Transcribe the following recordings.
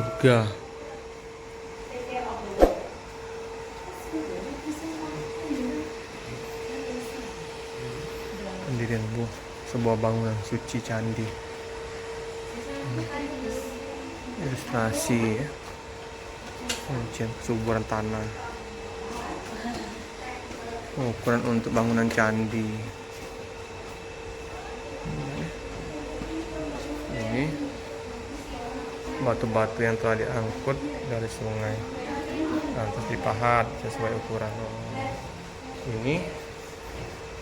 Durga. Pendirian sebuah bangunan suci candi. Ilustrasi ya. Rincian kesuburan tanah. Ukuran untuk bangunan candi. Ini batu-batu yang telah diangkut dari sungai, terus dipahat sesuai ukuran. Ini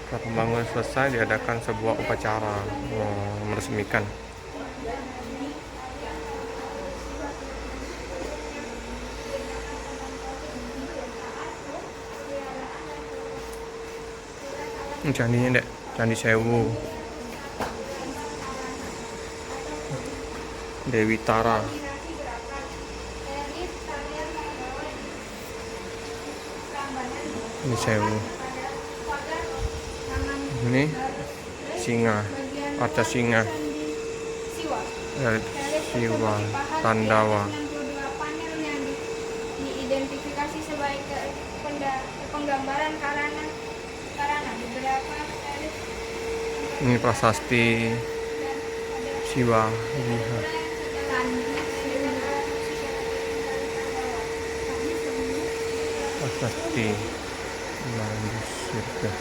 setelah pembangunan selesai, diadakan sebuah upacara meresmikan. Candinya dek, Candi Sewu, Dewi Tara. Ini Sewu. Ini singa, arca singa, Siwa, Tandawa. Diidentifikasi sebagai penggambaran karana beberapa. Ini prasasti Siwa Liha. Prasasti Manjus Surga.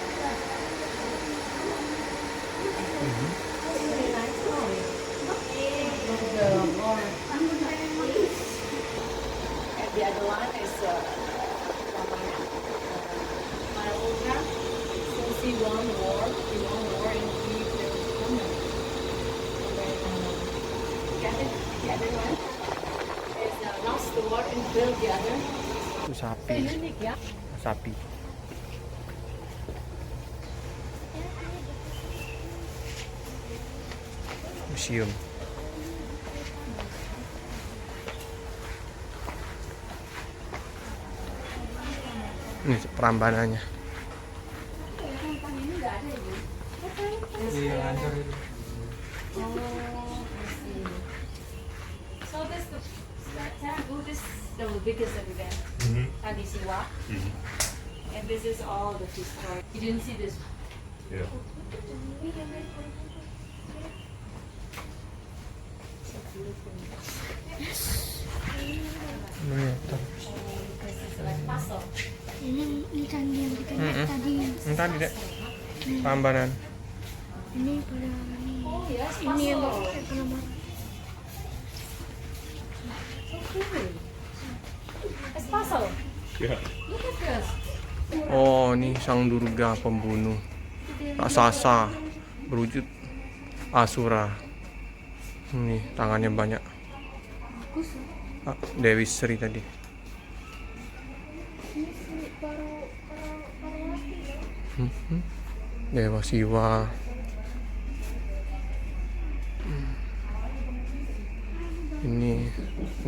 The other one is Maruga. So she won war and he killed women. The other one is lost the war and killed the other. Itu sapi. Unique, ya? Sapi. Museum. Ini perambanannya. Iya, lancar itu. So this is the biggest event. Tadi Siwa. And this is all the destroyed. You didn't see this. Yeah. So beautiful. This is like puzzle. Ini candi yang kita lihat tadi. Ini tadi dek, perambanan. Ini pada ini. Oh yes, Ini yang puzzle. penambahan. So cool. It's puzzle. Yeah. Look at this. Oh, ini sang Durga pembunuh raksasa berwujud Asura. Ini tangannya banyak. Dewi Sri tadi. Ini si Parwati. Dewa Siwa. Ini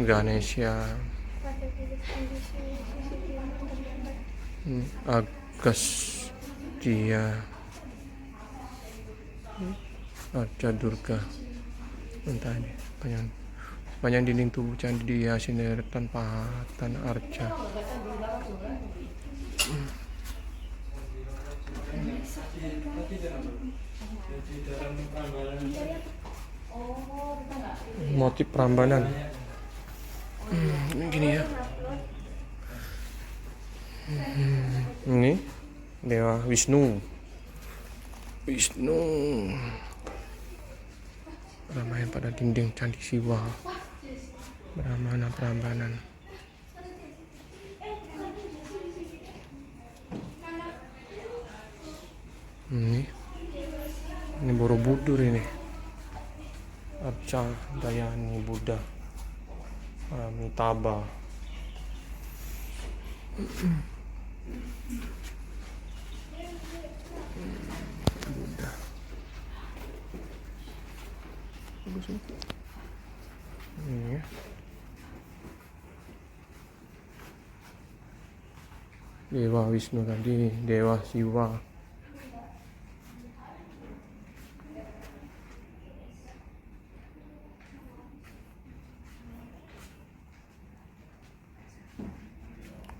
Ganesha. Agastya. Arca Durga. Entah ini banyak dinding tubuh candi dihiasi deretan pahatan arca. Motif perambanan. Ini gini ya. Ini Dewa Wisnu. Ramaian pada dinding candi Siwa. Brahmana perambanan. Ini Borobudur ini. Arca Dayani Buddha. Amitabha. Buddha. Bagus ya. Ini ya. Dewa Wisnu tadi, Dewa Siwa.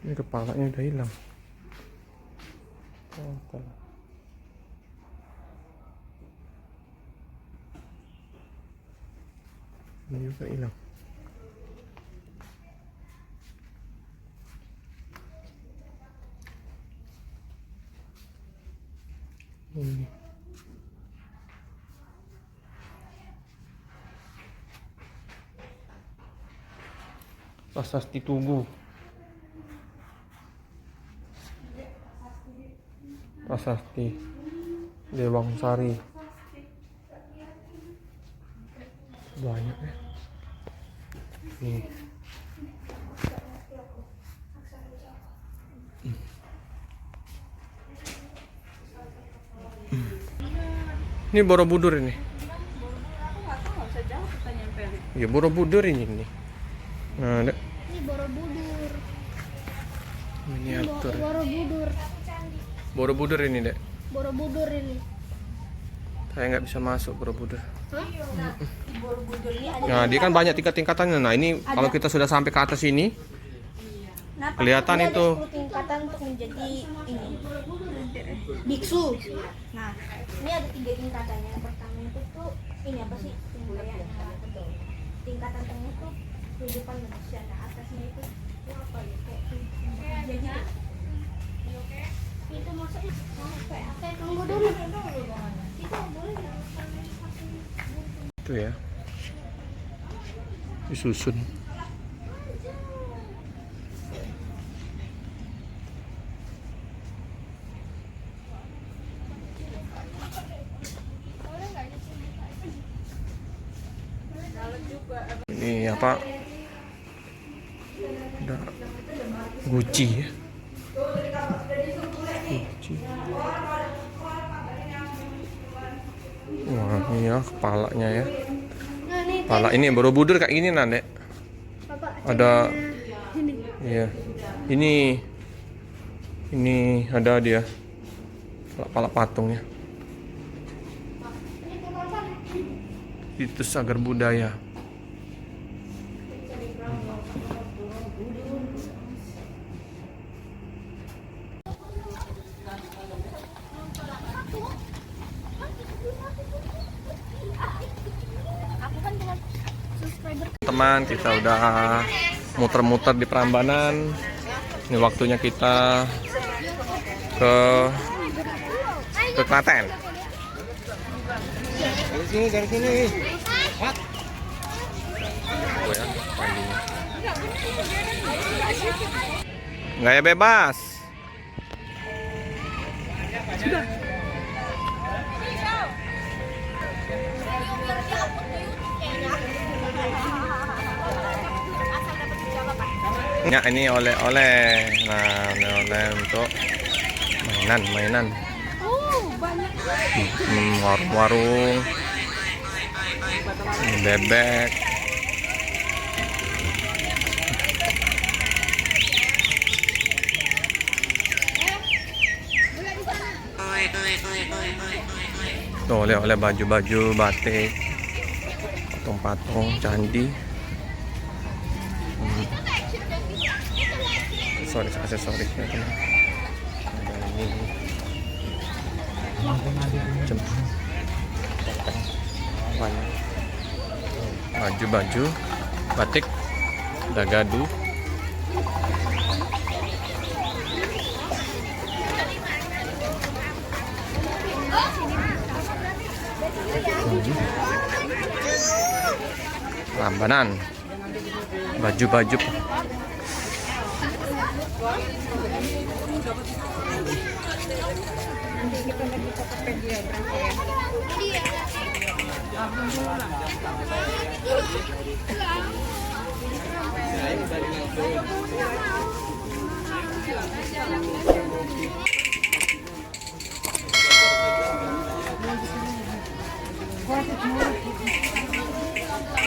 Ini kepalanya udah hilang. Oh, kepala. Ini juga hilang. Ini. Prasasti Tugu. Prasasti Dewang Sari. Banyak ya. Nih. Ini Borobudur ini. Ya Borobudur ini nih. Nah, ada Ini Borobudur. miniatur. Borobudur. Borobudur ini, Dek. Borobudur ini. Saya nggak bisa masuk Borobudur. Hah? Di Borobudur ini ada Nah, dia kan banyak tingkat-tingkatannya. Nah, ini kalau kita sudah sampai ke atas ini, kelihatan Ini ada itu. 10 tingkatan untuk menjadi ini biksu. Nah, ini ada 3 tingkatannya. Yang pertama itu tuh ini apa sih? Tingkatan tengah itu kehidupan manusia. Nah, atasnya itu apa ya? Kayak jadi itu maksudnya kayak tunggu dulu. Itu boleh nggak? Itu ya. Disusun. Ini apa? Ada Gucci ya. Gucci. Wah, ini ya kepalanya ya. Nah, nih Kepala ini Borobudur kayak gini, Dek. Bapak Ada sini. iya. Ini ada dia. Kepala patungnya. Situs Cagar Budaya. Aku kan cuma subscriber. Teman, kita udah muter-muter di Prambanan. Ini waktunya kita ke Klaten. Dari sini. Oh ya, pandinya. Gaya bebas. Sudah. Ya, ini oleh-oleh. Nah, oleh-oleh untuk mainan. Oh, banyak. Warung-warung. Ini bebek. Tuh, oleh-oleh baju-baju batik, patung-patung, candi. Aksesoris ya, teman. Ada ini banyak baju-baju batik, dagadu. Prambanan, baju-baju.